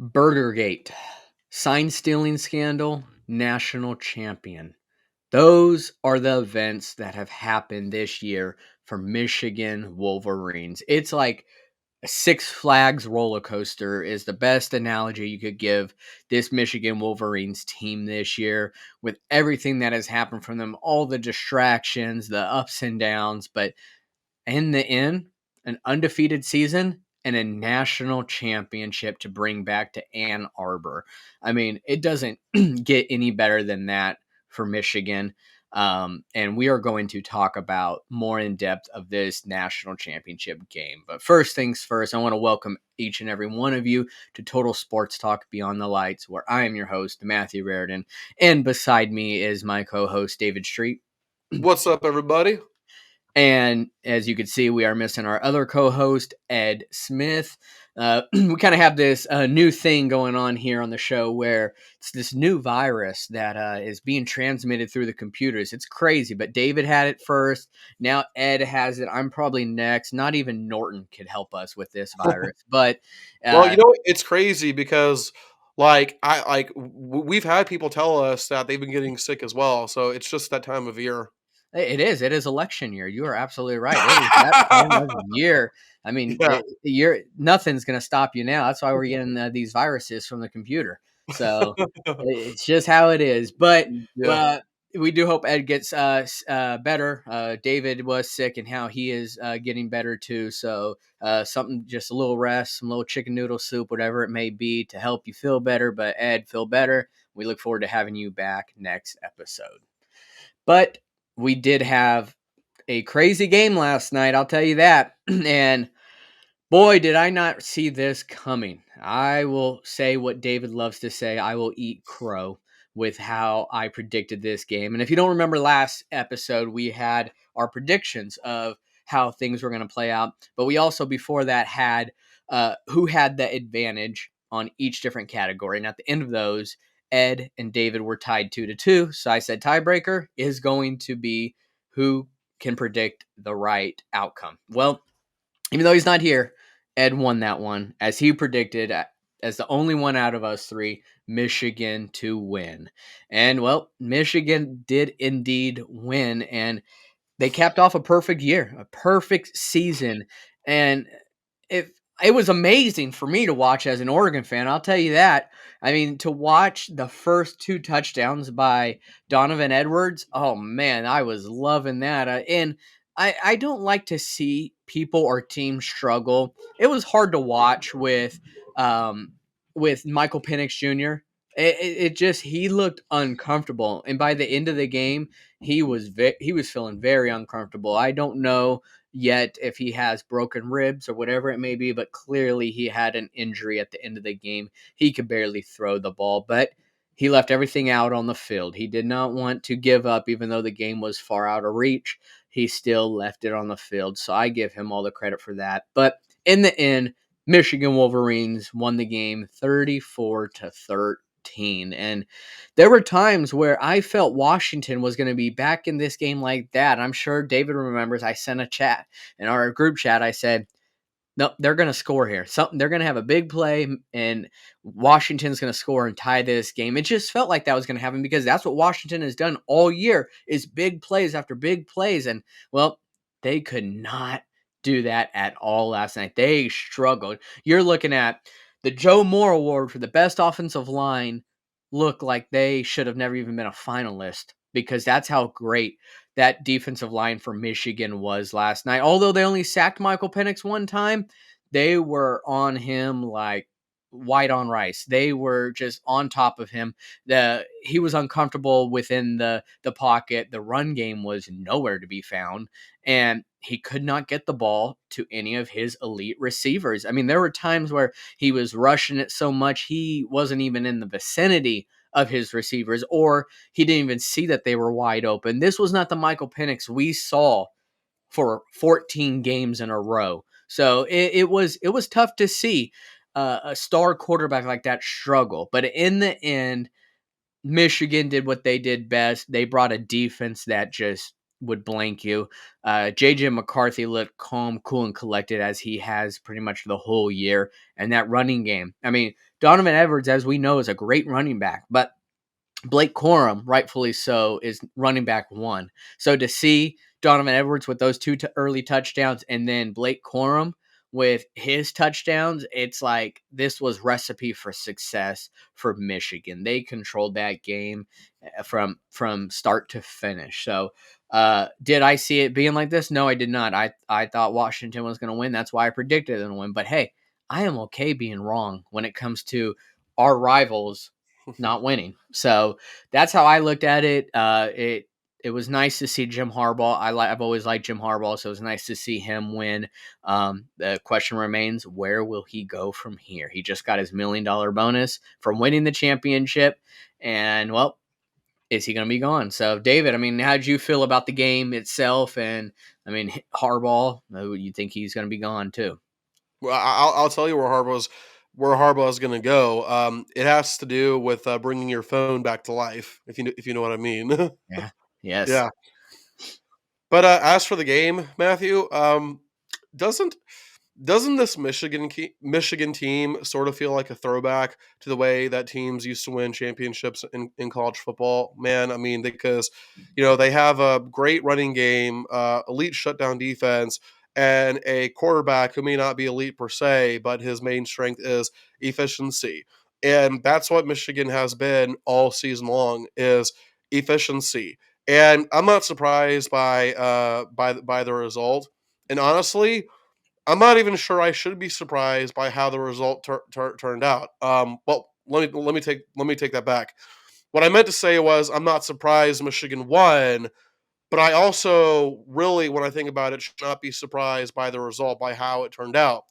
Burgergate, sign stealing scandal, national champion. Those are the events that have happened this year for Michigan Wolverines. It's like a Six Flags roller coaster is the best analogy you could give this Michigan Wolverines team this year with everything that has happened from them, all the distractions, the ups and downs, but in the end, an undefeated season and a national championship to bring back to Ann Arbor. I mean, it doesn't get any better than that for Michigan. And we are going to talk about more in depth of this national championship game. But first things first, I want to welcome each and every one of you to Total Sports Talk Beyond the Lights, where I am your host, Matthew Raridan. And beside me is my co host, David Street. What's up, everybody? And as you can see, we are missing our other co-host, Ed Smith. We kind of have this new thing going on here on the show where it's this new virus that is being transmitted through the computers. It's crazy, but David had it first. Now Ed has it. I'm probably next. Not even Norton could help us with this virus. But Well, uh, it's crazy because we've had people tell us that they've been getting sick as well. So it's just that time of year. it is. It is election year. You are absolutely right. It is that time of year. I mean, Yeah. you're nothing's going to stop you now. That's why we're getting these viruses from the computer. So it's just how it is. But Yeah. uh, we do hope Ed gets better. David was sick, and how he is getting better too. So something, just a little rest, some little chicken noodle soup, whatever it may be, to help you feel better. But Ed, feel better. We look forward to having you back next episode. But we did have a crazy game last night, I'll tell you that. And boy, did I not see this coming. I will say what David loves to say, I will eat crow with how I predicted this game. And if you don't remember last episode, we had our predictions of how things were going to play out. But we also, before that, had who had the advantage on each different category. And at the end of those, Ed and David were tied 2-2. So I said tiebreaker is going to be who can predict the right outcome. Well, even though he's not here, Ed won that one, as he predicted, as the only one out of us three, Michigan to win. And well, Michigan did indeed win, and they capped off a perfect year, a perfect season. And if it was amazing for me to watch as an Oregon fan, I'll tell you that. I mean, to watch the first two touchdowns by Donovan Edwards, oh man, I was loving that. And I don't like to see people or teams struggle. It was hard to watch um, with Michael Penix Jr. It just, he looked uncomfortable, and by the end of the game, he was feeling very uncomfortable. I don't know yet if he has broken ribs or whatever it may be, but clearly he had an injury at the end of the game. He could barely throw the ball, but he left everything out on the field. He did not want to give up, even though the game was far out of reach. He still left it on the field. So I give him all the credit for that. But in the end, Michigan Wolverines won the game 34-13. And there were times where I felt Washington was going to be back in this game like that. I'm sure David remembers I sent a chat in our group chat. I said, no, they're going to score here. Something, they're going to have a big play, and Washington's going to score and tie this game. It just felt like that was going to happen because that's what Washington has done all year, is big plays after big plays. And well, they could not do that at all last night. They struggled. You're looking at the Joe Moore Award for the best offensive line, look like they should have never even been a finalist, because that's how great that defensive line for Michigan was last night. Although they only sacked Michael Penix one time, they were on him like white on rice. They were just on top of him. He was uncomfortable within the pocket. The run game was nowhere to be found, and he could not get the ball to any of his elite receivers. I mean, there were times where he was rushing it so much he wasn't even in the vicinity of his receivers, or he didn't even see that they were wide open. This was not the Michael Penix we saw for 14 games in a row. So it was tough to see a star quarterback like that struggle. But in the end, Michigan did what they did best. They brought a defense that just would blank you. JJ McCarthy looked calm, cool, and collected as he has pretty much the whole year. And that running game, I mean, Donovan Edwards, as we know, is a great running back, but Blake Corum, rightfully so, is running back one. So to see Donovan Edwards with those two early touchdowns and then Blake Corum with his touchdowns, it's like this was recipe for success for Michigan. They controlled that game from start to finish. So did I see it being like this? No, I did not. I thought Washington was going to win. That's why I predicted them to win. But hey, I am okay being wrong when it comes to our rivals not winning. So that's how I looked at it. It was nice to see Jim Harbaugh. I've always liked Jim Harbaugh, so it was nice to see him win. The question remains, where will he go from here? He just got his $1 million bonus from winning the championship, and well, is he going to be gone? So, David, I mean, how did you feel about the game itself? And I mean, Harbaugh, you think he's going to be gone too? Well, I'll tell you where Harbaugh is going to go. It has to do with bringing your phone back to life, if you know what I mean. Yeah. Yes. Yeah. But as for the game, Matthew, doesn't doesn't this Michigan team sort of feel like a throwback to the way that teams used to win championships in college football? Man, I mean, because they have a great running game, elite shutdown defense, and a quarterback who may not be elite per se, but his main strength is efficiency, and that's what Michigan has been all season long is efficiency. And I'm not surprised by the result. And honestly, I'm not even sure I should be surprised by how the result turned out. Well, let me take that back. What I meant to say was I'm not surprised Michigan won, but I also really, when I think about it, should not be surprised by the result, by how it turned out,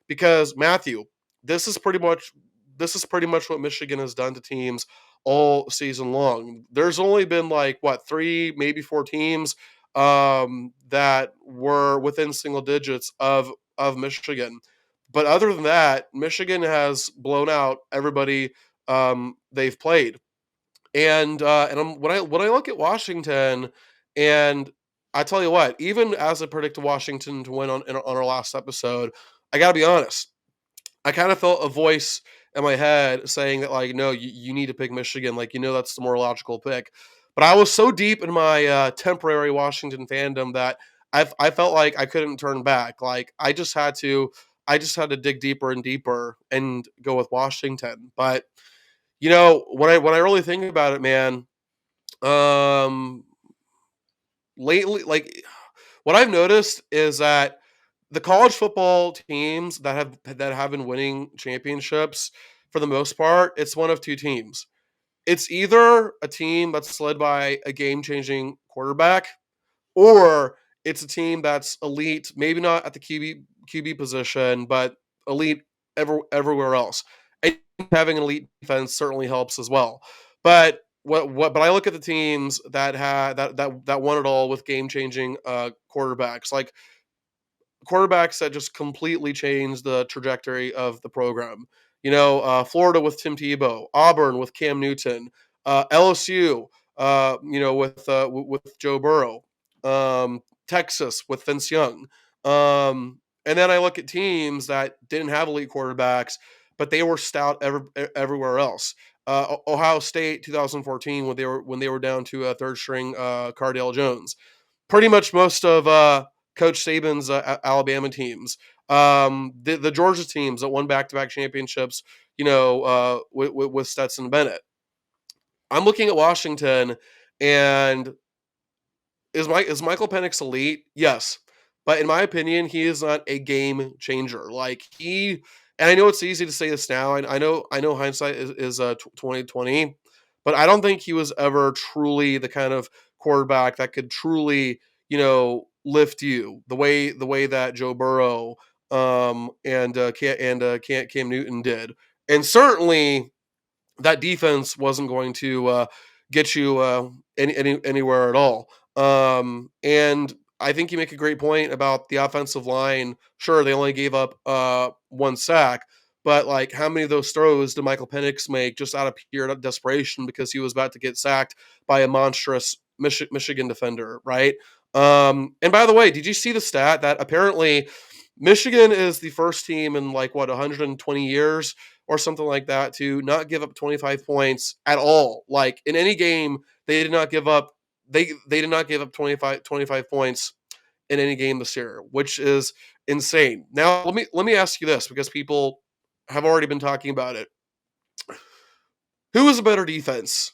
because Matthew, this is pretty much this is pretty much what Michigan has done to teams all season long. There's only been like what three, maybe four teams that were within single digits of Michigan, but other than that, Michigan has blown out everybody they've played. When I look at Washington, and I tell you what, even as I predicted Washington to win on our last episode, I got to be honest. I kind of felt a voice in my head saying that like, no, you need to pick Michigan. Like, that's the more logical pick. But I was so deep in my temporary Washington fandom that I felt like I couldn't turn back. Like I just had to dig deeper and deeper and go with Washington. But when I really think about it, man, um, lately, like what I've noticed is that the college football teams that have been winning championships for the most part, it's one of two teams. It's either a team that's led by a game-changing quarterback, or it's a team that's elite, maybe not at the QB position, but elite everywhere else. And having an elite defense certainly helps as well. But but I look at the teams that won it all with game changing quarterbacks, like quarterbacks that just completely changed the trajectory of the program. Florida with Tim Tebow, Auburn with Cam Newton, LSU, with Joe Burrow, Texas with Vince Young. And then I look at teams that didn't have elite quarterbacks, but they were stout everywhere else. Ohio State 2014 when they were down to a third string Cardale Jones. Pretty much most of Coach Saban's Alabama teams, the Georgia teams that won back-to-back championships, with Stetson Bennett. I'm looking at Washington, and is Michael Penix elite? Yes, but in my opinion, he is not a game changer. And I know it's easy to say this now. And I know hindsight is 2020, but I don't think he was ever truly the kind of quarterback that could truly lift you the way that Joe Burrow Cam Newton did, and certainly that defense wasn't going to get you anywhere at all. And I think you make a great point about the offensive line. Sure, they only gave up one sack, but like, how many of those throws did Michael Penix make just out of pure desperation because he was about to get sacked by a monstrous Michigan defender, right? And by the way, did you see the stat that apparently Michigan is the first team in like what 120 years or something like that to not give up 25 points at all. Like in any game, they did not give up they did not give up 25 points in any game this year, which is insane. Now, let me ask you this because people have already been talking about it. Who is a better defense?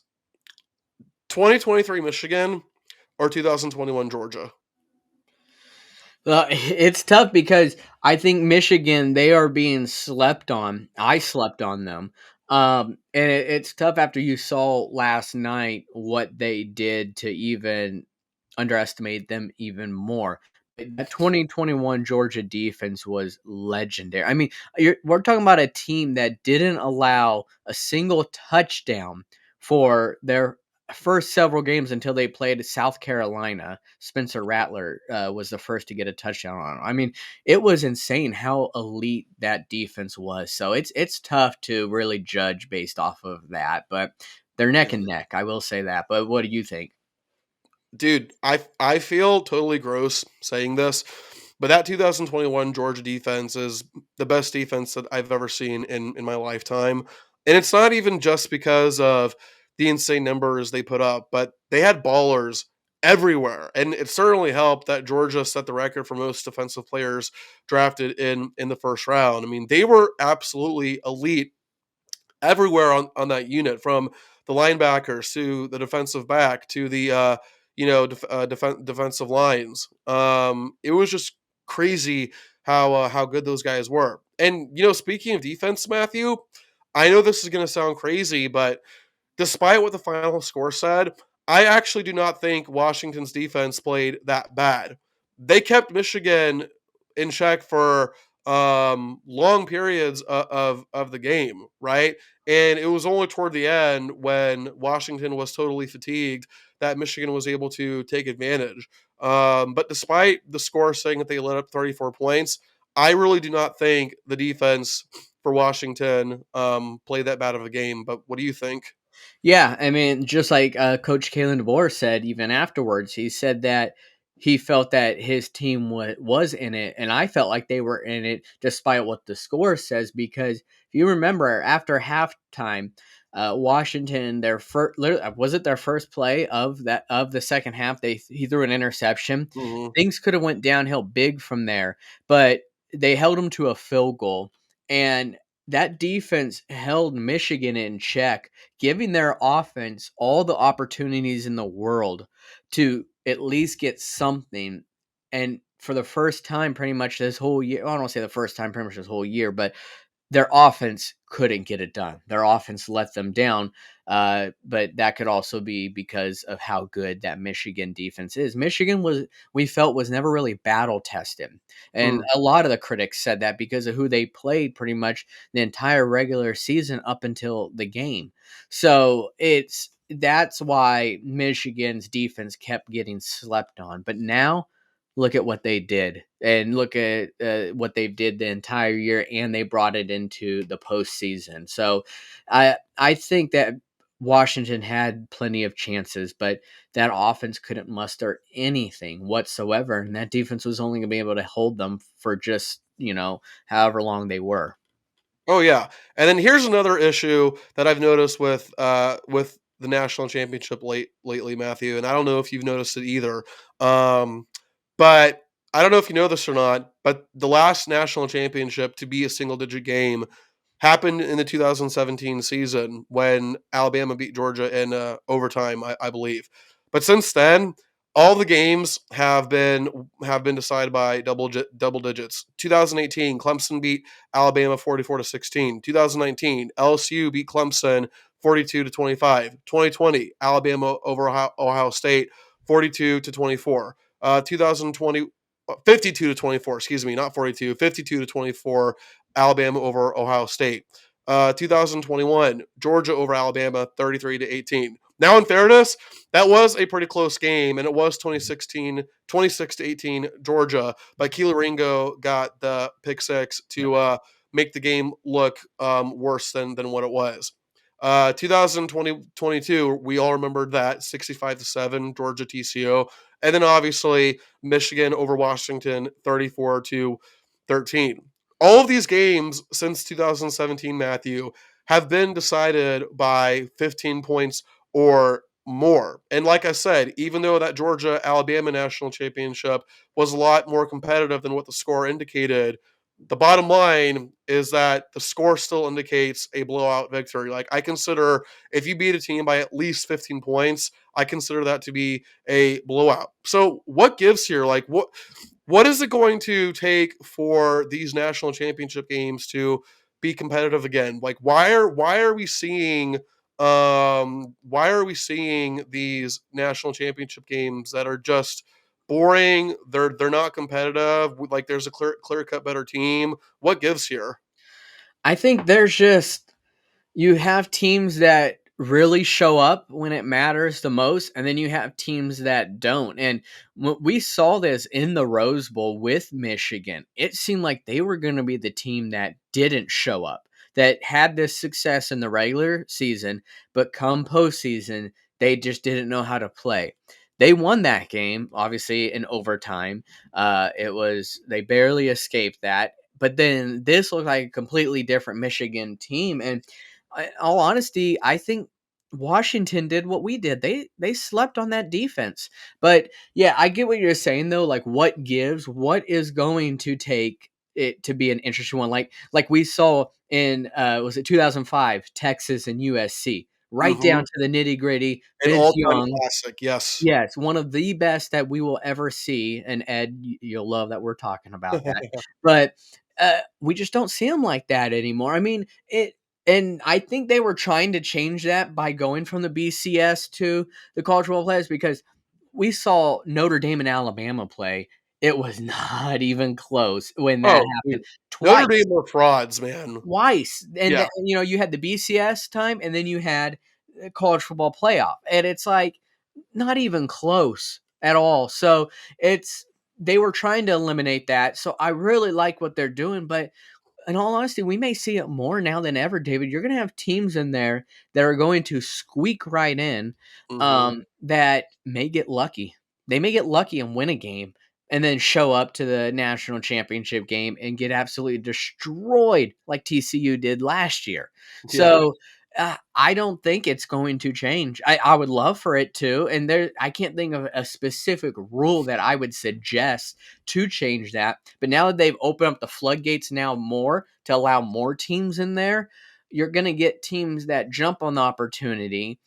2023 Michigan or 2021 Georgia? It's tough because I think Michigan, they are being slept on. I slept on them. And it's tough after you saw last night what they did to even underestimate them even more. That 2021 Georgia defense was legendary. I mean, we're talking about a team that didn't allow a single touchdown for their first several games until they played South Carolina. Spencer Rattler was the first to get a touchdown on him. I mean, it was insane how elite that defense was. So it's tough to really judge based off of that, but they're neck Yeah. and neck. I will say that. But what do you think? Dude, I feel totally gross saying this, but that 2021 Georgia defense is the best defense that I've ever seen in my lifetime. And it's not even just because of the insane numbers they put up, but they had ballers everywhere. And it certainly helped that Georgia set the record for most defensive players drafted in the first round. I mean, they were absolutely elite everywhere on that unit, from the linebackers to the defensive back to the defensive lines. It was just crazy how good those guys were. And speaking of defense, Matthew, I know this is going to sound crazy, but despite what the final score said, I actually do not think Washington's defense played that bad. They kept Michigan in check for long periods of the game, right? And it was only toward the end when Washington was totally fatigued that Michigan was able to take advantage. But despite the score saying that they let up 34 points, I really do not think the defense for Washington played that bad of a game. But what do you think? Yeah, I mean, just like Coach Kalen DeBoer said, even afterwards, he said that he felt that his team was in it, and I felt like they were in it, despite what the score says. Because if you remember, after halftime, Washington, their first was it their first play of the second half? He threw an interception. Mhm. Things could have went downhill big from there, but they held them to a field goal, and that defense held Michigan in check, giving their offense all the opportunities in the world to at least get something. And for the first time, pretty much this whole year, I don't want to say the first time, pretty much this whole year, but their offense couldn't get it done. Their offense let them down. But that could also be because of how good that Michigan defense is. Michigan we felt, was never really battle tested. And Mm. a lot of the critics said that because of who they played pretty much the entire regular season up until the game. So that's why Michigan's defense kept getting slept on. But now look at what they did, and look at what they did the entire year, and they brought it into the postseason. So I think that Washington had plenty of chances, but that offense couldn't muster anything whatsoever, and that defense was only going to be able to hold them for just however long they were. Oh yeah, and then here's another issue that I've noticed with the national championship lately, Matthew, and I don't know if you've noticed it either. Um, but I don't know if you know this or not, but the last national championship to be a single digit game happened in the 2017 season when Alabama beat Georgia in overtime, I believe. But since then, all the games have been decided by double digits. 2018, Clemson beat Alabama 44-16. 2019, LSU beat Clemson 42-25. 2020, Alabama over Ohio State 42-24. 2020, 52-24. Excuse me, not 42, 52-24. Alabama over Ohio State. 2021, Georgia over Alabama 33-18. Now, in fairness, that was a pretty close game, and it was 2016, 26-18 Georgia, but Keely Ringo got the pick six to make the game look worse than what it was. 2022, we all remembered that 65-7 Georgia TCO, and then obviously Michigan over Washington 34-13. All of these games since 2017, Matthew, have been decided by 15 points or more. And like I said, even though that Georgia Alabama national championship was a lot more competitive than what the score indicated, the bottom line is that the score still indicates a blowout victory. Like, I consider if you beat a team by at least 15 points, I consider that to be a blowout. So what gives here? Like, what is it going to take for these national championship games to be competitive again? Like, why are we seeing these national championship games that are just boring? They're not competitive. Like, there's a clear cut better team. What gives here? I think there's just you have teams that really show up when it matters the most, and then you have teams that don't. And we saw this in the Rose Bowl with Michigan. It seemed like they were going to be the team that didn't show up, that had this success in the regular season, but come postseason, they just didn't know how to play. They won that game, obviously in overtime. It was they barely escaped that, but then this looked like a completely different Michigan team. And in all honesty, I think Washington did what we did. They slept on that defense. But yeah, I get what you're saying though. Like, what gives? What is going to take it to be an interesting one? Like we saw in was it 2005 Texas and USC, right down Mm-hmm. to the nitty gritty. An Vince all time Young, classic. Yes. yes, one of the best that we will ever see, and Ed, you'll love that we're talking about that. But we just don't see him like that anymore. I mean, and I think they were trying to change that by going from the BCS to the college football players because we saw Notre Dame and Alabama play. It was not even close when that Oh, dude. happened Notre twice. Dame are frauds, man. Twice, and Yeah. then, you had the BCS time, and then you had college football playoff, and it's like not even close at all. So it's they were trying to eliminate that. So I really like what they're doing, but in all honesty, we may see it more now than ever, David. You're going to have teams in there that are going to squeak right in, Mm-hmm. that may get lucky. They may get lucky and win a game and then show up to the national championship game and get absolutely destroyed like TCU did last year. Yeah. So I don't think it's going to change. I would love for it to. And I can't think of a specific rule that I would suggest to change that. But now that they've opened up the floodgates now more to allow more teams in there, you're going to get teams that jump on the opportunity,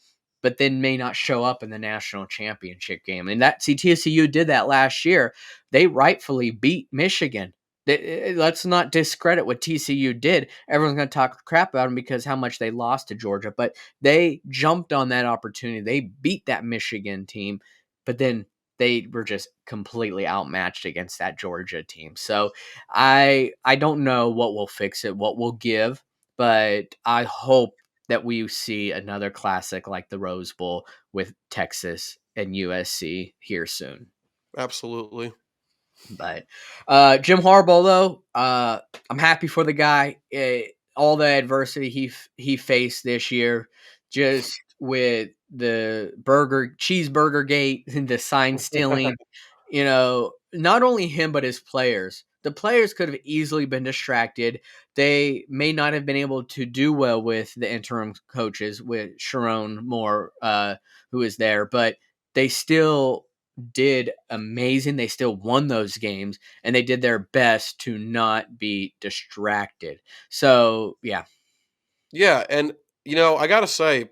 but then may not show up in the national championship game. And TCU did that last year. They rightfully beat Michigan. Let's not discredit what TCU did. Everyone's going to talk crap about them because how much they lost to Georgia, but they jumped on that opportunity. They beat that Michigan team, but then they were just completely outmatched against that Georgia team. So I don't know what will fix it, what will give, but I hope that we see another classic like the Rose Bowl with Texas and USC here soon. Absolutely. But Jim Harbaugh, though, I'm happy for the guy. All the adversity he faced this year, just with the cheeseburger gate and the sign stealing, not only him but his players. The players could have easily been distracted. They may not have been able to do well with the interim coaches, with Sharon Moore, who is there, but they still did amazing. They still won those games and they did their best to not be distracted. So, yeah. Yeah, and I gotta say,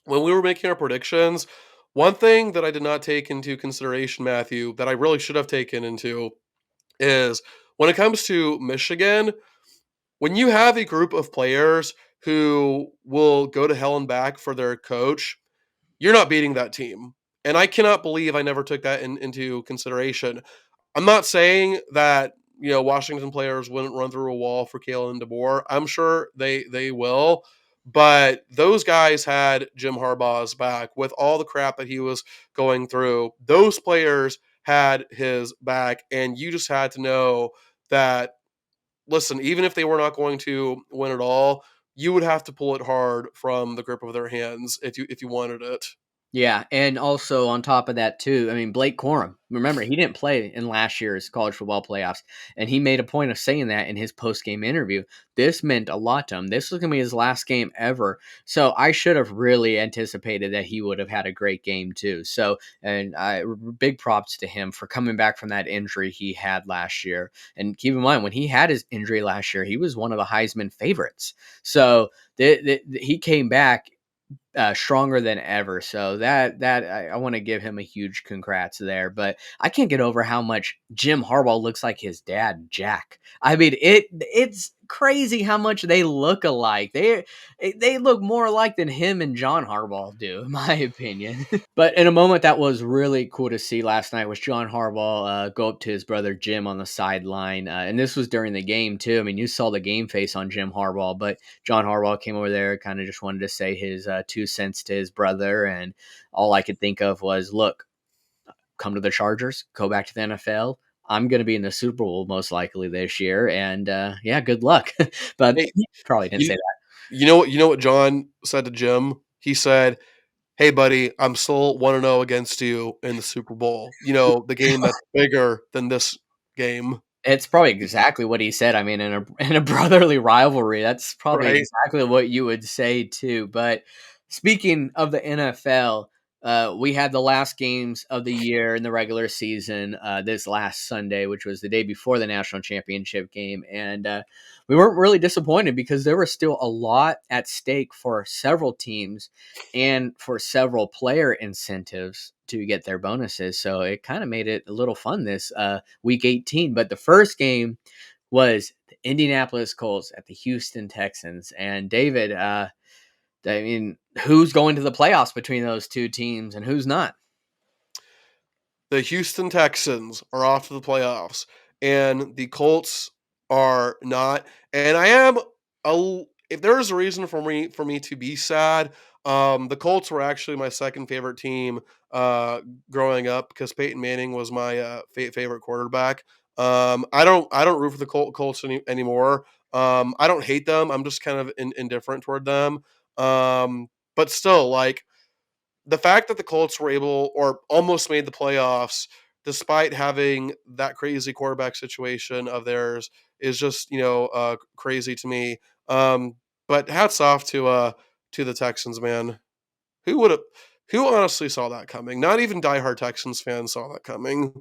when we were making our predictions, one thing that I did not take into consideration, Matthew, that I really should have taken into is when it comes to Michigan, when you have a group of players who will go to hell and back for their coach, you're not beating that team. And I cannot believe I never took that into consideration. I'm not saying that Washington players wouldn't run through a wall for Kalen DeBoer. I'm sure they will, but those guys had Jim Harbaugh's back with all the crap that he was going through. Those players had his back, and you just had to know that. Listen, even if they were not going to win at all, you would have to pull it hard from the grip of their hands if you wanted it. Yeah, and also on top of that too, I mean Blake Corum. Remember, he didn't play in last year's college football playoffs, and he made a point of saying that in his post game interview. This meant a lot to him. This was going to be his last game ever, so I should have really anticipated that he would have had a great game too. So, and big props to him for coming back from that injury he had last year. And keep in mind, when he had his injury last year, he was one of the Heisman favorites. So he came back stronger than ever. So that I want to give him a huge congrats there. But I can't get over how much Jim Harbaugh looks like his dad, Jack. I mean, it's crazy how much they look alike. They look more alike than him and John Harbaugh do, in my opinion. But in a moment that was really cool to see last night was John Harbaugh go up to his brother Jim on the sideline, and this was during the game too. I mean, you saw the game face on Jim Harbaugh, but John Harbaugh came over there, kind of just wanted to say his 2 cents to his brother, and all I could think of was, look, come to the Chargers, go back to the NFL. I'm going to be in the Super Bowl most likely this year, and yeah, good luck. But Hey, he probably didn't you say that. you know what John said to Jim? He said, "Hey, buddy, I'm still 1-0 against you in the Super Bowl. You know, the game that's bigger than this game, It's probably exactly what he said. I mean, in a in a brotherly rivalry, that's probably right?" exactly what you would say too. But speaking of the NFL, we had the last games of the year in the regular season this last Sunday, which was the day before the national championship game, and we weren't really disappointed because there was still a lot at stake for several teams and for several player incentives to get their bonuses. So it kind of made it a little fun this week 18. But the first game was the Indianapolis Colts at the Houston Texans. And David, I mean, who's going to the playoffs between those two teams and who's not? The Houston Texans are off to the playoffs, and the Colts are not. And I am if there is a reason for me to be sad, the Colts were actually my second favorite team growing up because Peyton Manning was my favorite quarterback. I don't root for the Colts anymore. I don't hate them. I'm just kind of indifferent toward them. But still, like the fact that the Colts were able or almost made the playoffs despite having that crazy quarterback situation of theirs is just crazy to me. Um, but hats off to the Texans, man. Who would have? Who honestly saw that coming? Not even diehard Texans fans saw that coming.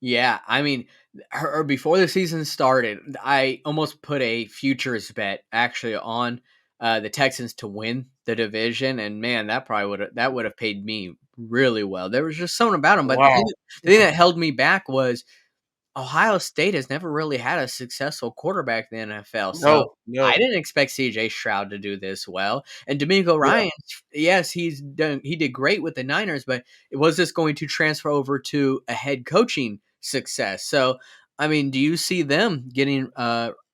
Yeah, I mean, before the season started, I almost put a futures bet actually on the Texans to win the division, and man, that would have paid me really well. There was just something about them, but Wow. the thing that held me back was Ohio State has never really had a successful quarterback in the NFL, so No, I no. didn't expect CJ Stroud to do this well. And D'Amico Yeah. Ryan, yes, he did great with the Niners, but was this going to transfer over to a head coaching success? So, I mean, do you see them getting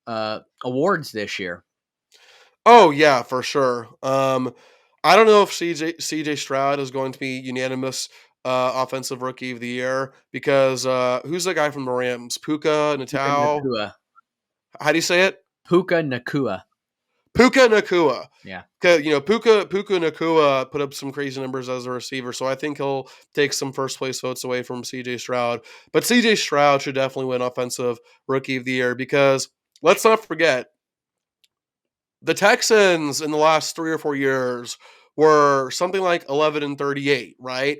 awards this year? Oh yeah, for sure. I don't know if CJ Stroud is going to be unanimous offensive rookie of the year because who's the guy from the Rams? Puka Puka Natau. Nakua. How do you say it? Puka Nakua. Puka Nakua. Yeah. 'Cause, Puka Nakua put up some crazy numbers as a receiver, so I think he'll take some first place votes away from CJ Stroud. But CJ Stroud should definitely win offensive rookie of the year because let's not forget the Texans in the last 3 or 4 years were something like 11-38, right?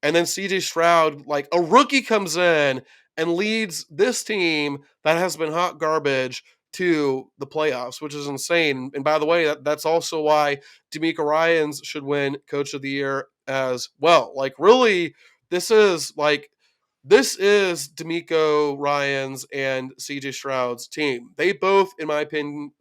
And then CJ Stroud, like a rookie, comes in and leads this team that has been hot garbage to the playoffs, which is insane. And by the way, that's also why D'Amico Ryans should win Coach of the Year as well. Like, really, this is like this is D'Amico Ryans and CJ Stroud's team. They both, in my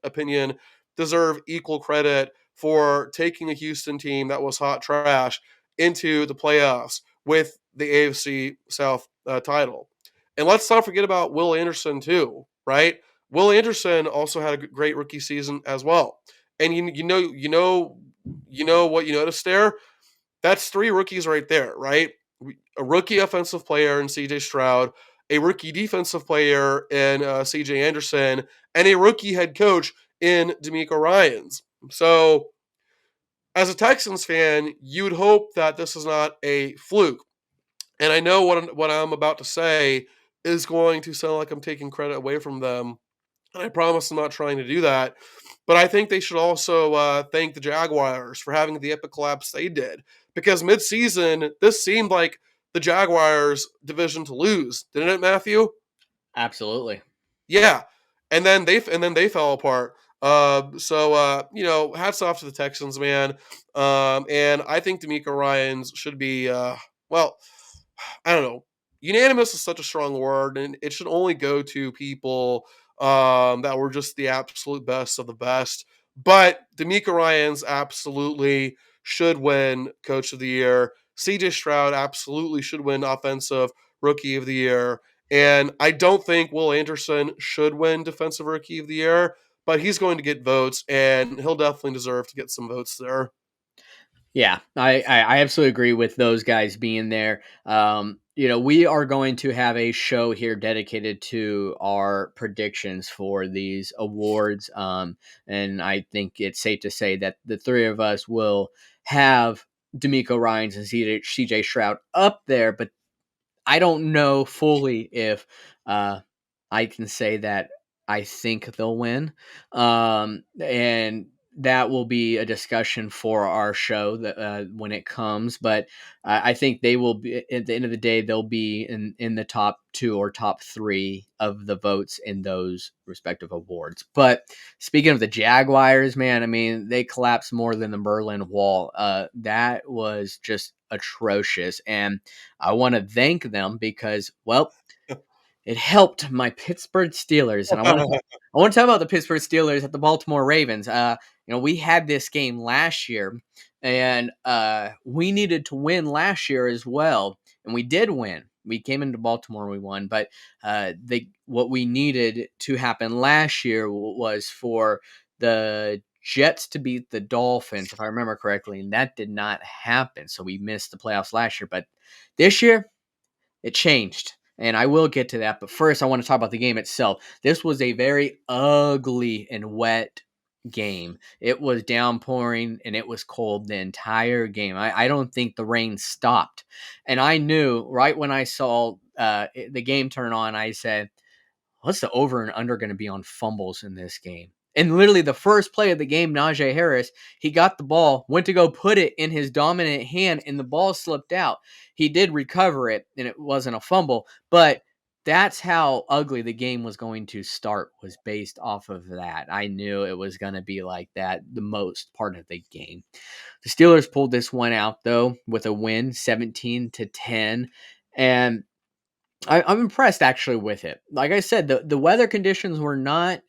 opinion, deserve equal credit for taking a Houston team that was hot trash into the playoffs with the AFC South title. And let's not forget about Will Anderson too, right? Will Anderson also had a great rookie season as well. And you know what you noticed there? That's three rookies right there, right? A rookie offensive player in CJ Stroud, a rookie defensive player in CJ Anderson, and a rookie head coach in D'Amico Ryans. So, as a Texans fan, you would hope that this is not a fluke. And I know what I'm about to say is going to sound like I'm taking credit away from them, and I promise I'm not trying to do that. But I think they should also thank the Jaguars for having the epic collapse they did, because midseason this seemed like the Jaguars' division to lose, didn't it, Matthew? Absolutely. Yeah, and then they fell apart. Hats off to the Texans, man. And I think D'Amico Ryan's should be well, I don't know. Unanimous is such a strong word, and it should only go to people that were just the absolute best of the best. But D'Amico Ryan's absolutely should win Coach of the Year. CJ Stroud absolutely should win Offensive Rookie of the Year. And I don't think Will Anderson should win Defensive Rookie of the Year, but he's going to get votes, and he'll definitely deserve to get some votes there. Yeah, I absolutely agree with those guys being there. We are going to have a show here dedicated to our predictions for these awards. And I think it's safe to say that the three of us will have D'Amico Ryans and CJ Stroud up there, but I don't know fully if uh, I can say that I think they'll win. And that will be a discussion for our show that when it comes. But I think they will be at the end of the day. They'll be in the top two or top three of the votes in those respective awards. But speaking of the Jaguars, man, I mean they collapsed more than the Berlin Wall. That was just atrocious, and I want to thank them because, well, it helped my Pittsburgh Steelers, and I want to talk about the Pittsburgh Steelers at the Baltimore Ravens. We had this game last year, and we needed to win last year as well, and we did win. We came into Baltimore, and we won, but what we needed to happen last year was for the Jets to beat the Dolphins, if I remember correctly, and that did not happen. So we missed the playoffs last year, but this year it changed. And I will get to that. But first, I want to talk about the game itself. This was a very ugly and wet game. It was downpouring and it was cold the entire game. I don't think the rain stopped. And I knew right when I saw the game turn on, I said, what's the over and under going to be on fumbles in this game? And literally the first play of the game, Najee Harris, he got the ball, went to go put it in his dominant hand, and the ball slipped out. He did recover it, and it wasn't a fumble, but that's how ugly the game was going to start, was based off of that. I knew it was going to be like that the most part of the game. The Steelers pulled this one out, though, with a win, 17-10. And I'm impressed actually with it. Like I said, the weather conditions were not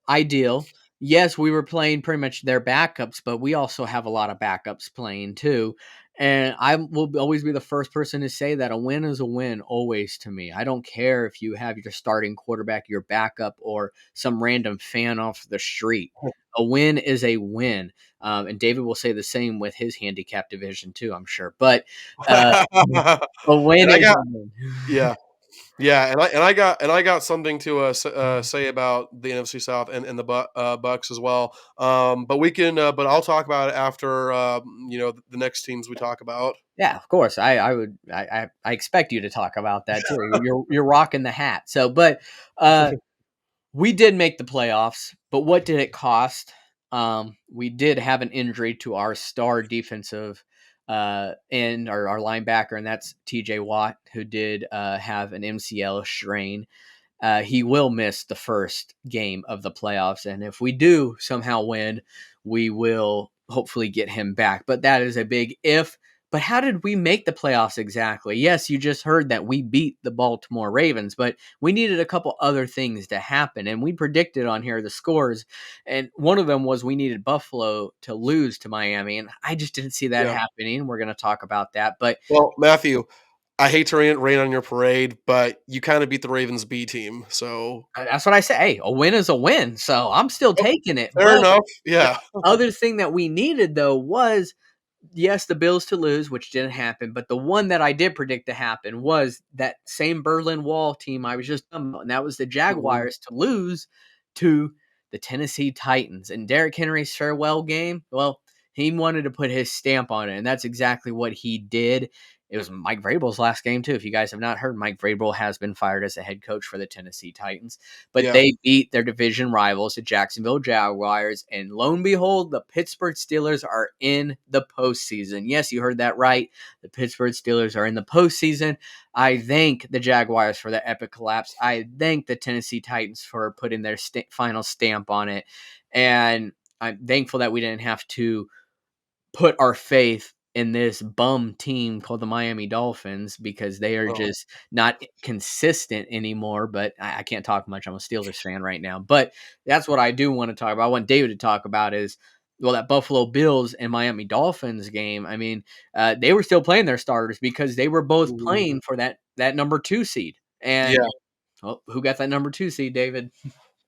ideal. Yes, we were playing pretty much their backups, but we also have a lot of backups playing too. And I will always be the first person to say that a win is a win, always to me. I don't care if you have your starting quarterback, your backup, or some random fan off the street. A win is a win. And David will say the same with his handicap division too, I'm sure. But uh, a win And I is a got win. yeah. Yeah, and I got something to say about the NFC South and the Bucks as well. But I'll talk about it after the next teams we talk about. Yeah, of course. I expect you to talk about that too. You're rocking the hat. So, but we did make the playoffs. But what did it cost? We did have an injury to our star defensive end, our linebacker, and that's T.J. Watt, who did have an MCL strain. He will miss the first game of the playoffs. And if we do somehow win, we will hopefully get him back. But that is a big if. But how did we make the playoffs exactly? Yes, you just heard that we beat the Baltimore Ravens, but we needed a couple other things to happen. And we predicted on here the scores. And one of them was we needed Buffalo to lose to Miami. And I just didn't see that Yeah. happening. We're going to talk about that. But Well, Matthew, I hate to rain on your parade, but you kind of beat the Ravens B team, so that's what I say. Hey, a win is a win. So I'm still oh, taking it. fair But enough. the Yeah. other thing that we needed, though, was yes, the Bills to lose, which didn't happen. But the one that I did predict to happen was that same Berlin Wall team I was just talking about, and that was the Mhm. Jaguars to lose to the Tennessee Titans. And Derrick Henry's farewell game, well, he wanted to put his stamp on it, and that's exactly what he did. It was Mike Vrabel's last game, too. If you guys have not heard, Mike Vrabel has been fired as a head coach for the Tennessee Titans. But Yeah. they beat their division rivals, the Jacksonville Jaguars, and lo and behold, the Pittsburgh Steelers are in the postseason. Yes, you heard that right. The Pittsburgh Steelers are in the postseason. I thank the Jaguars for the epic collapse. I thank the Tennessee Titans for putting their final stamp on it. And I'm thankful that we didn't have to put our faith in this bum team called the Miami Dolphins because they are Oh. just not consistent anymore. But I can't talk much. I'm a Steelers fan right now. But that's what I do want to talk about. I want David to talk about is, well, that Buffalo Bills and Miami Dolphins game. I mean, they were still playing their starters because they were both Mhm. playing for that number 2 seed. Yeah. And well, who got that number 2 seed, David?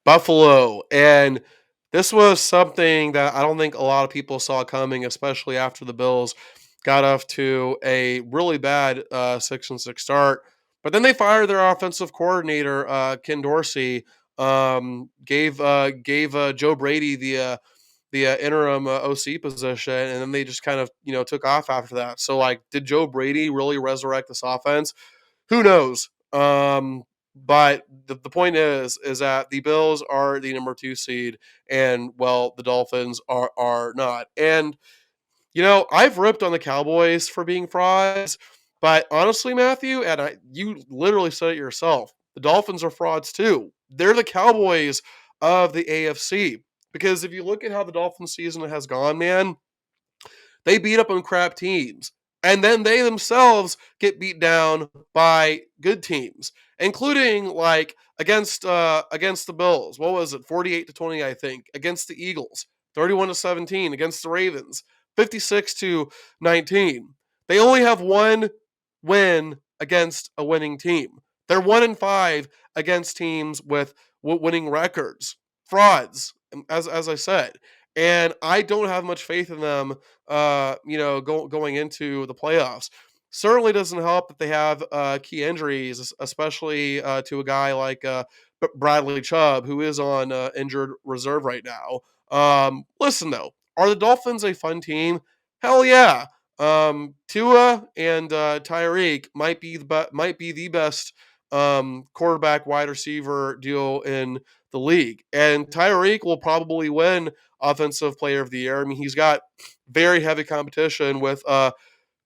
Buffalo. And this was something that I don't think a lot of people saw coming, especially after the Bills got off to a really bad 6-6 start. But then they fired their offensive coordinator, Ken Dorsey. Gave Joe Brady the interim OC position, and then they just kind of took off after that. So like, did Joe Brady really resurrect this offense? Who knows? But the point is that the Bills are the number 2 seed, and well, the Dolphins are not. And I've ripped on the Cowboys for being frauds, but honestly, Matthew, and you literally said it yourself, the Dolphins are frauds too. They're the Cowboys of the AFC. Because if you look at how the Dolphins season has gone, man, they beat up on crap teams. And then they themselves get beat down by good teams, including like against the Bills. What was it? 48-20, I think. Against the Eagles. 31-17 against the Ravens. 56-19. They only have one win against a winning team. They're 1-5 against teams with winning records. Frauds, as I said. And I don't have much faith in them going into the playoffs. Certainly doesn't help that they have key injuries, especially to a guy like Bradley Chubb, who is on injured reserve right now. Listen, though, are the Dolphins a fun team? Hell yeah. Tua and Tyreek might be the best quarterback wide receiver duo in the league, and Tyreek will probably win Offensive Player of the Year. I mean, he's got very heavy competition with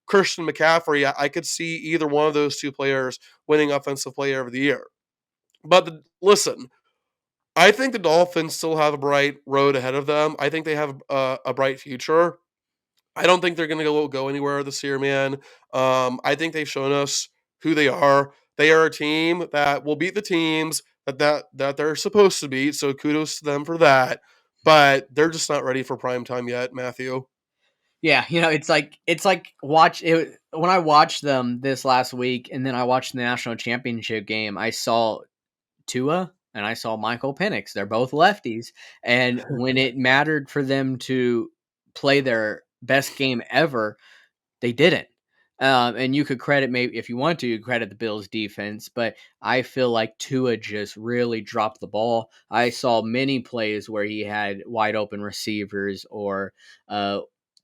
Christian McCaffrey. I could see either one of those two players winning Offensive Player of the Year. But listen, I think the Dolphins still have a bright road ahead of them. I think they have a bright future. I don't think they're going to go anywhere this year, man. I think they've shown us who they are. They are a team that will beat the teams that they're supposed to beat. So kudos to them for that. But they're just not ready for prime time yet, Matthew. Yeah, it's like watch it when I watched them this last week, and then I watched the national championship game. I saw Tua and I saw Michael Penix. They're both lefties, and when it mattered for them to play their best game ever, they didn't. And you could credit, maybe if you want to, you credit the Bills defense, but I feel like Tua just really dropped the ball. I saw many plays where he had wide open receivers or uh,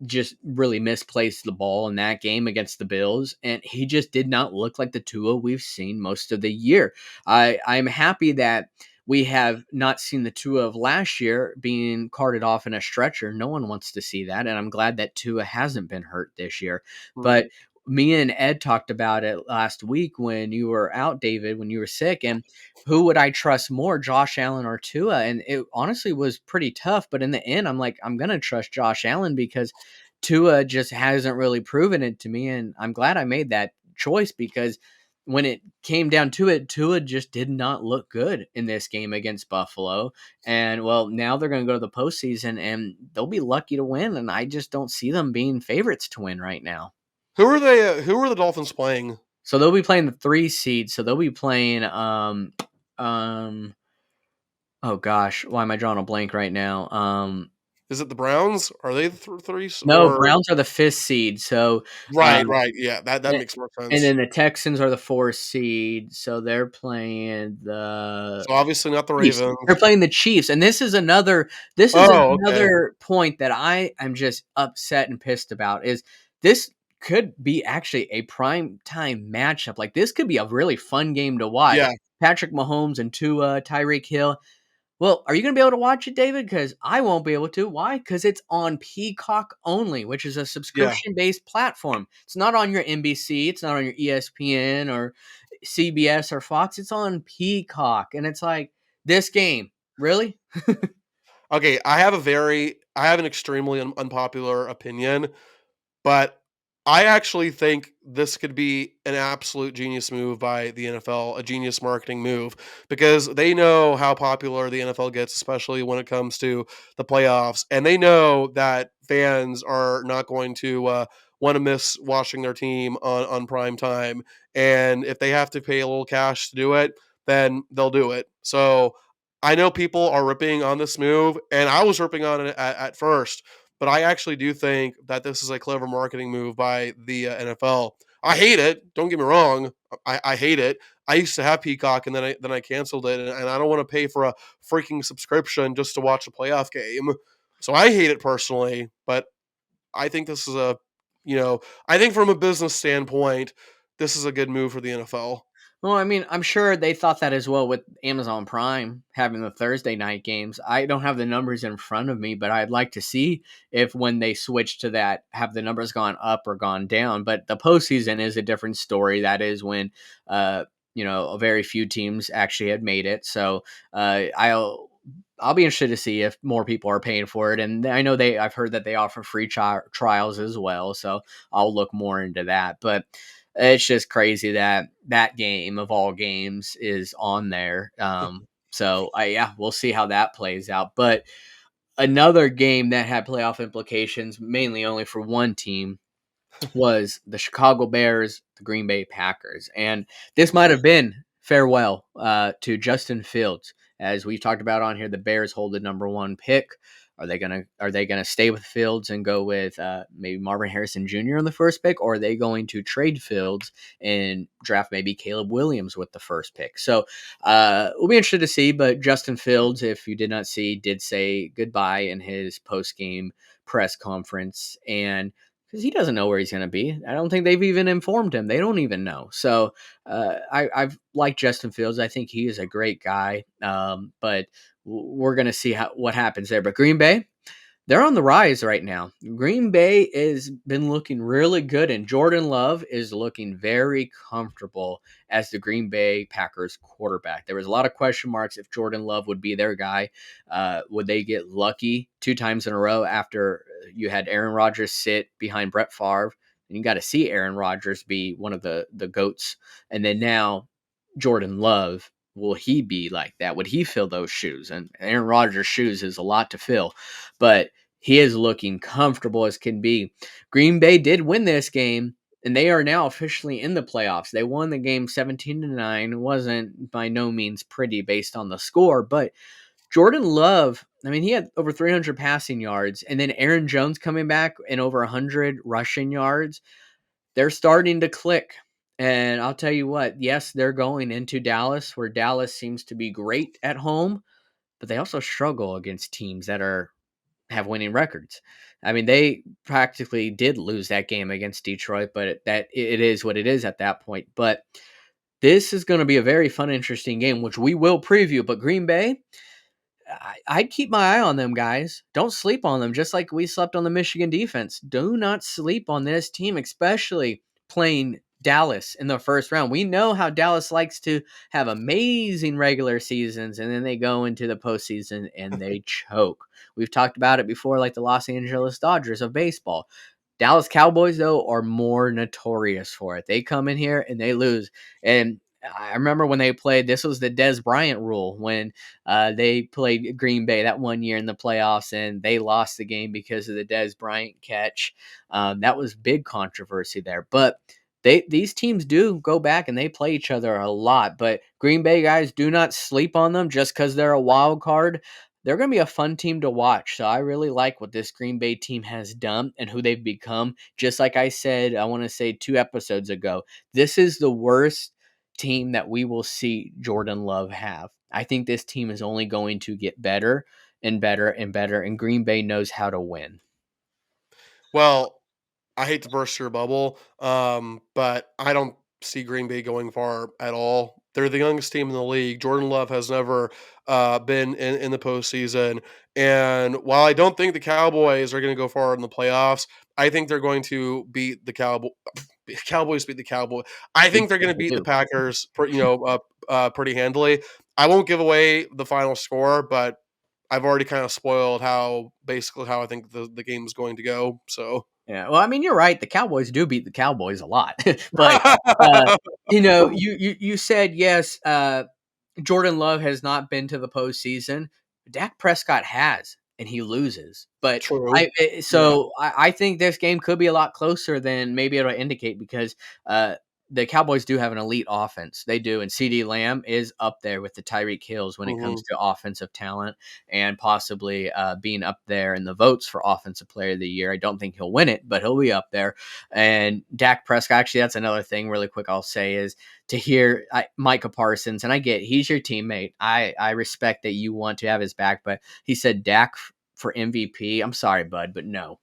just really misplaced the ball in that game against the Bills, and he just did not look like the Tua we've seen most of the year. I'm happy that we have not seen the Tua of last year being carted off in a stretcher. No one wants to see that, and I'm glad that Tua hasn't been hurt this year. Mhm. But me and Ed talked about it last week when you were out, David, when you were sick, and who would I trust more, Josh Allen or Tua? And it honestly was pretty tough. But in the end, I'm like, I'm gonna trust Josh Allen because Tua just hasn't really proven it to me, and I'm glad I made that choice because when it came down to it, Tua just did not look good in this game against Buffalo. And well, now they're going to go to the postseason and they'll be lucky to win. And I just don't see them being favorites to win right now. Who are they? Who are the Dolphins playing? So they'll be playing the 3 seed. So they'll be playing, um, oh gosh, why am I drawing a blank right now? Is it the Browns? Are they the three No, or Browns are the 5th seed, so, right, um, right, yeah, that a makes more and sense. then the Texans are the 4th seed, so they're playing the So, obviously not the Chiefs. They're Ravens. playing the Chiefs, and this is Oh, okay. another point that I am just upset and pissed about, is this could be actually a prime time matchup, like, this could be a really fun game to watch. Yeah, Patrick Mahomes and Tua, Tyreek Hill. Well, are you gonna be able to watch it, David? Because I won't be able to. Why? Because it's on Peacock only, which is a yeah. subscription-based platform. It's not on your NBC, it's not on your ESPN or CBS or Fox. It's on Peacock, and it's like, this game, really? Okay, I have an extremely unpopular opinion. But I actually think this could be an absolute genius move by the NFL, a genius marketing move, because they know how popular the NFL gets, especially when it comes to the playoffs. And they know that fans are not going to want to miss watching their team on prime time. And if they have to pay a little cash to do it, then they'll do it. So I know people are ripping on this move, and I was ripping on it at first, but I actually do think that this is a clever marketing move by the NFL. I hate it. Don't get me wrong. I hate it. I used to have Peacock, and then I canceled it, and I don't want to pay for a freaking subscription just to watch a playoff game. So I hate it personally. But I think this is I think from a business standpoint, this is a good move for the NFL. Well, I mean, I'm sure they thought that as well with Amazon Prime having the Thursday night games. I don't have the numbers in front of me, but I'd like to see if when they switch to that, have the numbers gone up or gone down. But the postseason is a different story. That is when, uh, a very few teams actually had made it. So I'll be interested to see if more people are paying for it. And I know I've heard that they offer free trials as well. So I'll look more into that. But it's just crazy that that game of all games is on there. So yeah, we'll see how that plays out. But another game that had playoff implications, mainly only for one team, was the Chicago Bears, the Green Bay Packers. And this might have been farewell to Justin Fields. As we've talked about on here, the Bears hold the number one pick. Are they gonna stay with Fields and go with maybe Marvin Harrison Jr. in the first pick, or are they going to trade Fields and draft maybe Caleb Williams with the first pick? So we'll be interested to see. But Justin Fields, if you did not see, did say goodbye in his post game press conference, and because he doesn't know where he's going to be. I don't think they've even informed him. They don't even know. So I've liked Justin Fields. I think he is a great guy. But we're going to see what happens there. But Green Bay, they're on the rise right now. Green Bay has been looking really good, and Jordan Love is looking very comfortable as the Green Bay Packers quarterback. There was a lot of question marks if Jordan Love would be their guy. Would they get lucky 2 times in a row after you had Aaron Rodgers sit behind Brett Favre? And you got to see Aaron Rodgers be one of the goats, and then now Jordan Love. Will he be like that? Would he fill those shoes? And Aaron Rodgers' shoes is a lot to fill, but he is looking comfortable as can be. Green Bay did win this game, and they are now officially in the playoffs. They won the game 17-9. It wasn't by no means pretty based on the score, but Jordan Love, I mean, he had over 300 passing yards, and then Aaron Jones coming back and over 100 rushing yards. They're starting to click. And I'll tell you what, yes, they're going into Dallas, where Dallas seems to be great at home, but they also struggle against teams that have winning records. I mean, they practically did lose that game against Detroit, but it is what it is at that point. But this is going to be a very fun, interesting game, which we will preview. But Green Bay, I'd keep my eye on them, guys. Don't sleep on them, just like we slept on the Michigan defense. Do not sleep on this team, especially playing Dallas in the first round. We know how Dallas likes to have amazing regular seasons, and then they go into the postseason and they choke. We've talked about it before, like the Los Angeles Dodgers of baseball. Dallas Cowboys, though, are more notorious for it. They come in here and they lose. And I remember when they played, this was the Des Bryant rule when they played Green Bay that one year in the playoffs, and they lost the game because of the Des Bryant catch. That was big controversy there. But these teams do go back and they play each other a lot. But Green Bay guys, do not sleep on them just because they're a wild card. they're going to be a fun team to watch. So I really like what this Green Bay team has done and who they've become. Just like I said, I want to say 2 episodes ago, this is the worst team that we will see Jordan Love have. I think this team is only going to get better and better and better, and Green Bay knows how to win. Well, I hate to burst your bubble, but I don't see Green Bay going far at all. They're the youngest team in the league. Jordan Love has never been in the postseason. And while I don't think the Cowboys are going to go far in the playoffs, I think they're going to beat the Cowboys beat the Cowboys. I They think they're going to beat the do. Packers, pretty handily. I won't give away the final score, but I've already kind of spoiled how I think the game is going to go. So Yeah, well, I mean, you're right. The Cowboys do beat the Cowboys a lot, but uh, you said yes. Jordan Love has not been to the postseason. Dak Prescott has, and he loses. But True. Yeah. I think this game could be a lot closer than maybe it'll indicate because uh, the Cowboys do have an elite offense. They do, and CD Lamb is up there with the Tyreek Hills when it Hmm. comes to offensive talent and possibly being up there in the votes for Offensive Player of the Year. I don't think he'll win it, but he'll be up there. And Dak Prescott, actually, that's another thing, really quick. I'll say is to hear Micah Parsons, and I get he's your teammate. I respect that you want to have his back, but he said Dak for MVP. I'm sorry, bud, but no,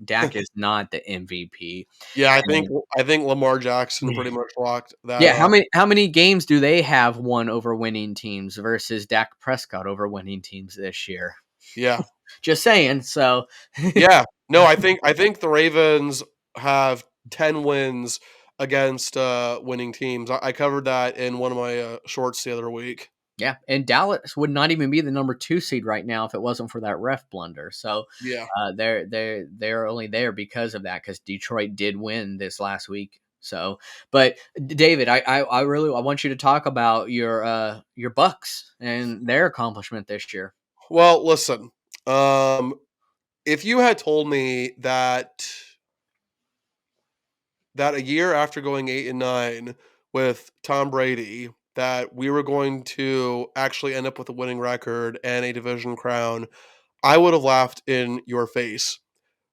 Dak is not the MVP. Yeah, And I think Lamar Jackson pretty much locked that yeah, up. how many games do they have won over winning teams versus Dak Prescott over winning teams this year? Yeah. Just saying. So Yeah. No, I think the Ravens have 10 wins against winning teams. I covered that in one of my shorts the other week. yeah, and Dallas would not even be the number 2 seed right now if it wasn't for that ref blunder. So, Yeah. they're only there because of that because Detroit did win this last week. So, but David, I really I want you to talk about your Bucks and their accomplishment this year. Well, listen. Um if you had told me that a year after going 8-9 with Tom Brady, that we were going to actually end up with a winning record and a division crown, I would have laughed in your face.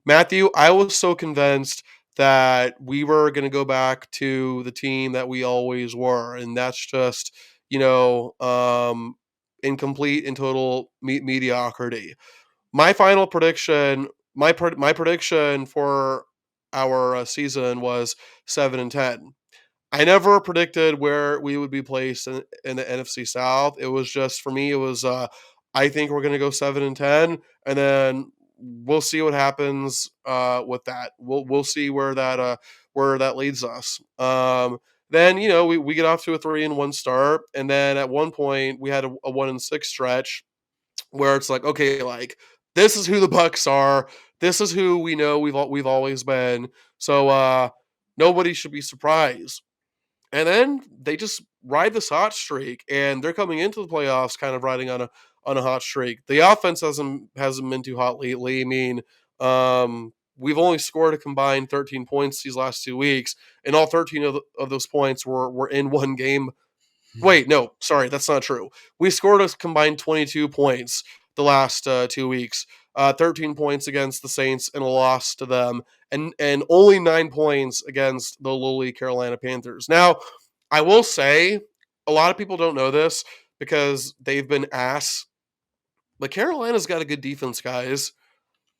Matthew, I was so convinced that we were going to go back to the team that we always were, and that's just, you know, incomplete and total mediocrity. My final prediction, my prediction for our season was 7-10. I never predicted where we would be placed in the NFC South. It was just for me. It was I think we're going to go 7-10, and then we'll see what happens with that. We'll see where that leads us. Then we get off to a 3-1 start, and then at one point we had a 1-6 stretch where it's like, okay, like this is who the Bucks are. This is who we know we've always been. So nobody should be surprised. And then they just ride this hot streak, and they're coming into the playoffs kind of riding on a hot streak. The offense hasn't been too hot lately. I mean, we've only scored a combined 13 points these last 2 weeks, and all 13 of those points were in one game. Wait, no, sorry, that's not true. We scored a combined 22 points the last 2 weeks. 13 points against the Saints and a loss to them, and only 9 points against the lowly Carolina Panthers. Now, I will say a lot of people don't know this because they've been ass, but Carolina's got a good defense, guys.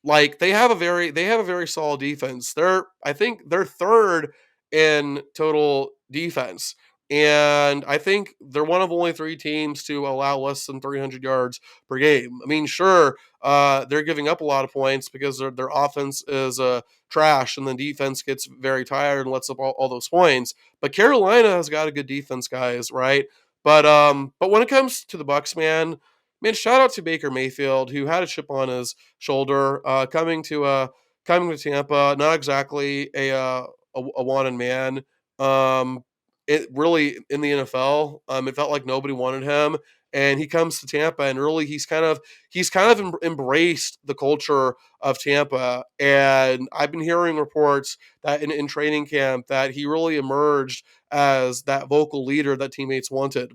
Like they have a very solid defense. I think they're third in total defense. And I think they're one of only three teams to allow less than 300 yards per game. I mean, sure, they're giving up a lot of points because their offense is trash, and the defense gets very tired and lets up all those points. But Carolina has got a good defense, guys, right? But when it comes to the Bucks, man, shout out to Baker Mayfield, who had a chip on his shoulder, coming to Tampa. Not exactly a wanted man. It really in the NFL. It felt like nobody wanted him, and he comes to Tampa, and really he's kind of embraced the culture of Tampa. And I've been hearing reports that in training camp that he really emerged as that vocal leader that teammates wanted.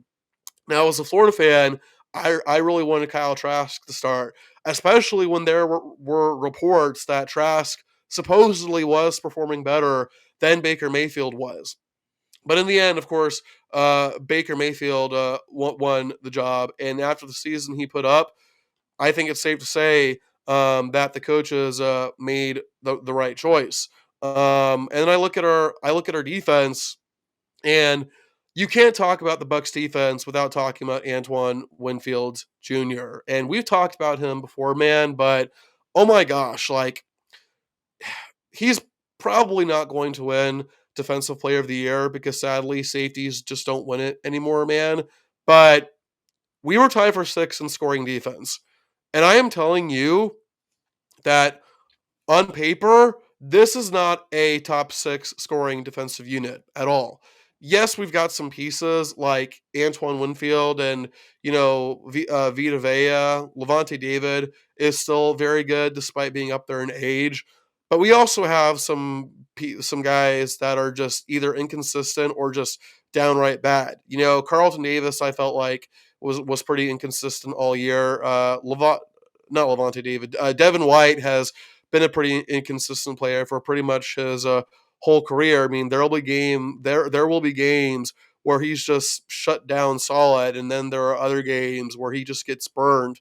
Now, as a Florida fan, I really wanted Kyle Trask to start, especially when there were reports that Trask supposedly was performing better than Baker Mayfield was. But in the end, of course, Baker Mayfield won the job, and after the season he put up, I think it's safe to say that the coaches made the right choice. And then I look at our defense, and you can't talk about the Bucks defense without talking about Antoine Winfield Jr. And we've talked about him before, man, but oh my gosh, like he's probably not going to win defensive player of the year because sadly safeties just don't win it anymore, man. But we were tied for sixth in scoring defense. And I am telling you that on paper, this is not a top six scoring defensive unit at all. Yes, we've got some pieces like Antoine Winfield and, Vita Vea. Levante David is still very good despite being up there in age. But we also have some guys that are just either inconsistent or just downright bad. Carlton Davis, I felt like was pretty inconsistent all year. Not Levante David. Devin White has been a pretty inconsistent player for pretty much his whole career. I mean, there will be games where he's just shut down solid, and then there are other games where he just gets burned,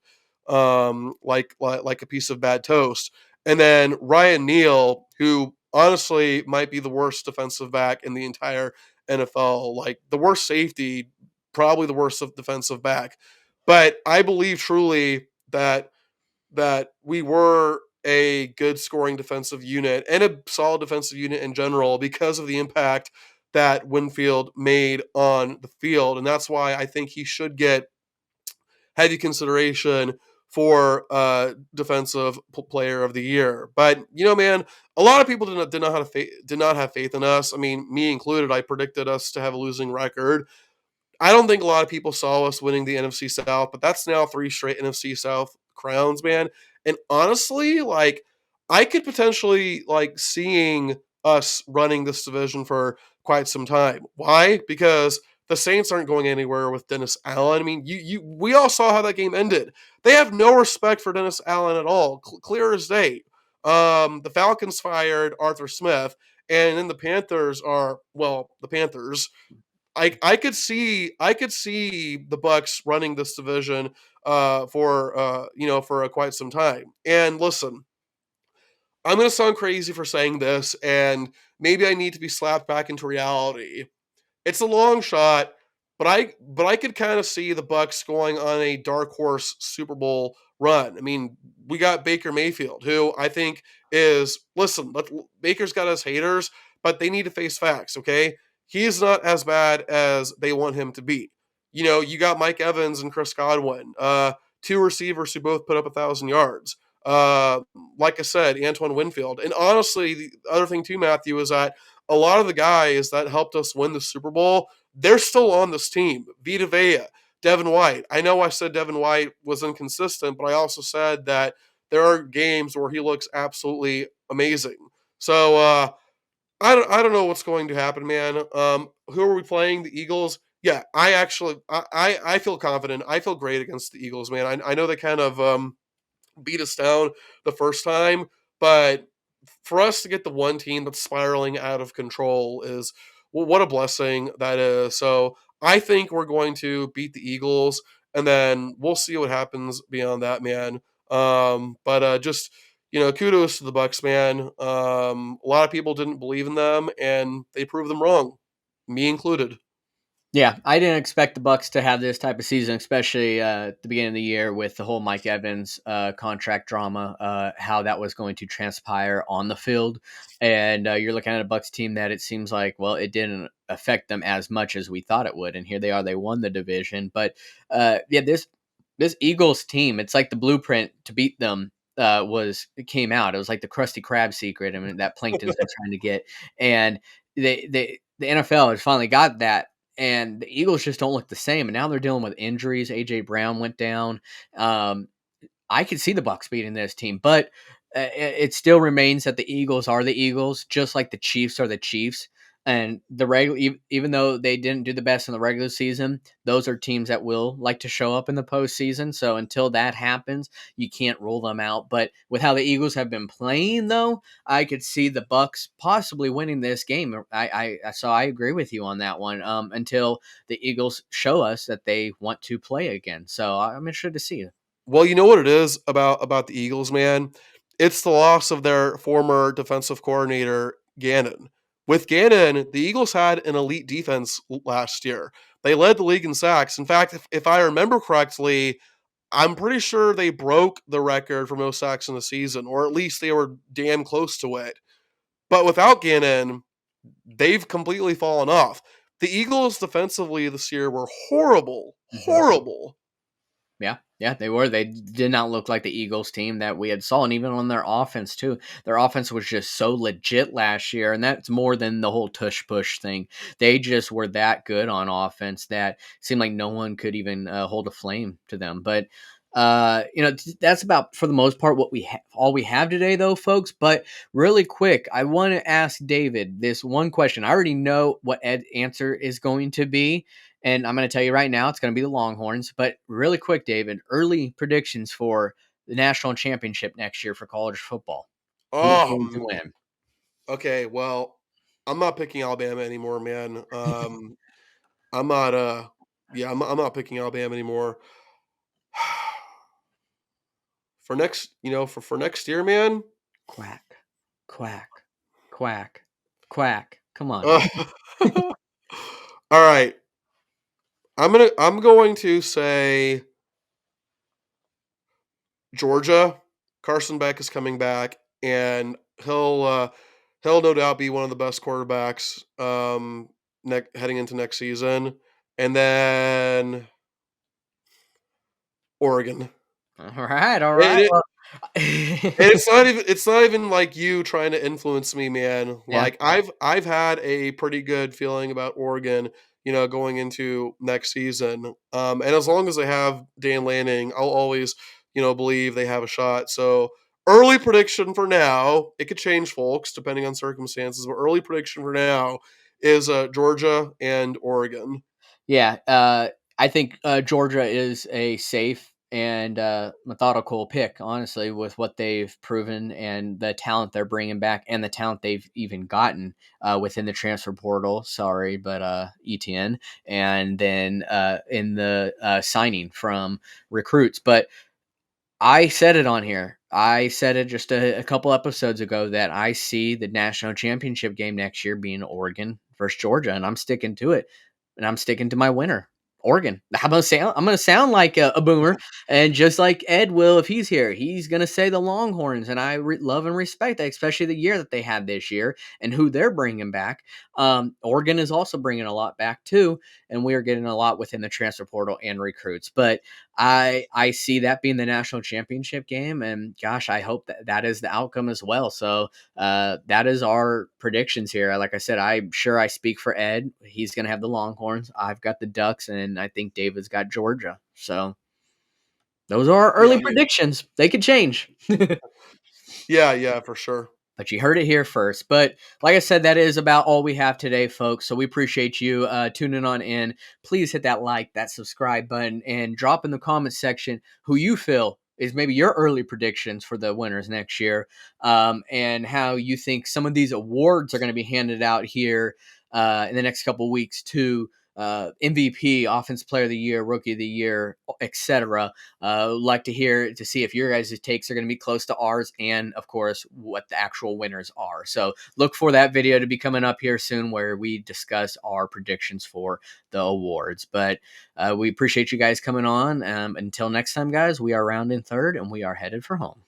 like a piece of bad toast. And then Ryan Neal, who honestly might be the worst defensive back in the entire NFL, like the worst safety, probably the worst defensive back. But I believe truly that we were a good scoring defensive unit and a solid defensive unit in general because of the impact that Winfield made on the field. And that's why I think he should get heavy consideration for defensive player of the year. But man, a lot of people did not have faith in us. I mean, me included. I predicted us to have a losing record. I don't think a lot of people saw us winning the NFC South, but that's now three straight NFC South crowns, man. And honestly, like I could potentially like seeing us running this division for quite some time. Why? Because the Saints aren't going anywhere with Dennis Allen. I mean, we all saw how that game ended. They have no respect for Dennis Allen at all, clear as day. The Falcons fired Arthur Smith, and then the Panthers are the Panthers. I could see the Bucks running this division for quite some time. And listen, I'm going to sound crazy for saying this, and maybe I need to be slapped back into reality. It's a long shot, but I could kind of see the Bucks going on a dark horse Super Bowl run. I mean, we got Baker Mayfield, who I think is listen. Baker's got his haters, but they need to face facts. Okay, he's not as bad as they want him to be. You got Mike Evans and Chris Godwin, two receivers who both put up 1,000 yards. Uh, like I said, Antoine Winfield, and honestly, the other thing too, Matthew, is that a lot of the guys that helped us win the Super Bowl, they're still on this team. Vita Vea, Devin White. I know I said Devin White was inconsistent, but I also said that there are games where he looks absolutely amazing. So I don't know what's going to happen, man. Who are we playing? The Eagles. Yeah, I feel confident. I feel great against the Eagles, man. I know they kind of beat us down the first time, but for us to get the one team that's spiraling out of control is what a blessing that is. So I think we're going to beat the Eagles, and then we'll see what happens beyond that, man. But just kudos to the Bucks, man. A lot of people didn't believe in them, and they proved them wrong, me included. Yeah, I didn't expect the Bucks to have this type of season, especially at the beginning of the year with the whole Mike Evans contract drama, how that was going to transpire on the field. And you're looking at a Bucks team that it seems like, well, it didn't affect them as much as we thought it would. And here they are, they won the division. But yeah, this Eagles team, it's like the blueprint to beat them it came out. It was like the Krusty Krab secret. I mean, that plankton's been trying to get, and the NFL has finally got that, and the Eagles just don't look the same. And now they're dealing with injuries. AJ Brown went down. Um, I could see the Bucks beating this team, but it still remains that the Eagles are the Eagles, just like the Chiefs are the Chiefs. And the regular, even though they didn't do the best in the regular season, those are teams that will like to show up in the postseason. So until that happens, you can't rule them out. But with how the Eagles have been playing, though, I could see the Bucks possibly winning this game. So I agree with you on that one. Until the Eagles show us that they want to play again. So I'm interested to see it. Well, you know what it is about the Eagles, man? It's the loss of their former defensive coordinator, Gannon. With Gannon, the Eagles had an elite defense last year. They led the league in sacks. In fact, if I remember correctly, I'm pretty sure they broke the record for most sacks in the season, or at least they were damn close to it. But without Gannon, they've completely fallen off. The Eagles defensively this year were horrible, Mhm. horrible. Yeah, yeah, they were. They did not look like the Eagles team that we had saw, and even on their offense too. Their offense was just so legit last year, and that's more than the whole tush push thing. They just were that good on offense that seemed like no one could even hold a flame to them. But that's about for the most part what all we have today, though, folks. But really quick, I want to ask David this one question. I already know what Ed's answer is going to be, and I'm going to tell you right now, it's going to be the Longhorns. But really quick, David, early predictions for the national championship next year for college football. Who's going to Oh, win? okay. Well, I'm not picking Alabama anymore, man. I'm not. Yeah, I'm not picking Alabama anymore. For next, for next year, man. Quack, quack, quack, quack. Come on. Uh, all right. I'm going to say Georgia. Carson Beck is coming back, and he'll no doubt be one of the best quarterbacks heading into next season. And then Oregon. All right, all right. And Well, it's not even like you trying to influence me, man. yeah. Like I've had a pretty good feeling about Oregon, going into next season. And as long as they have Dan Lanning, I'll always, believe they have a shot. So early prediction for now, it could change, folks, depending on circumstances. But early prediction for now is Georgia and Oregon. Yeah, I think Georgia is a safe and methodical pick, honestly, with what they've proven and the talent they're bringing back and the talent they've even gotten within the transfer portal. Sorry, but ETN, and then in the signing from recruits. But I said it on here. I said it just a couple episodes ago that I see the national championship game next year being Oregon versus Georgia, and I'm sticking to it. And I'm sticking to my winner, Oregon. How about sound? I'm going to sound like a boomer, and just like Ed will if he's here, he's going to say the Longhorns, and I love and respect that, especially the year that they had this year and who they're bringing back. Oregon is also bringing a lot back too, and we are getting a lot within the transfer portal and recruits, but. I see that being the national championship game, and gosh, I hope that that is the outcome as well. So that is our predictions here. Like I said, I'm sure I speak for Ed. He's going to have the Longhorns. I've got the Ducks, and I think David's got Georgia. So those are our Yeah, early predictions. They could change. yeah, for sure. But you heard it here first. But like I said, that is about all we have today, folks. So we appreciate you tuning on in. Please hit that like, that subscribe button, and drop in the comments section who you feel is maybe your early predictions for the winners next year, and how you think some of these awards are going to be handed out here in the next couple of weeks to MVP, Offense Player of the Year, Rookie of the Year, etc. Like to hear to see if your guys' takes are going to be close to ours, and of course what the actual winners are. So look for that video to be coming up here soon, where we discuss our predictions for the awards. But we appreciate you guys coming on. Until next time, guys, we are round in third, and we are headed for home.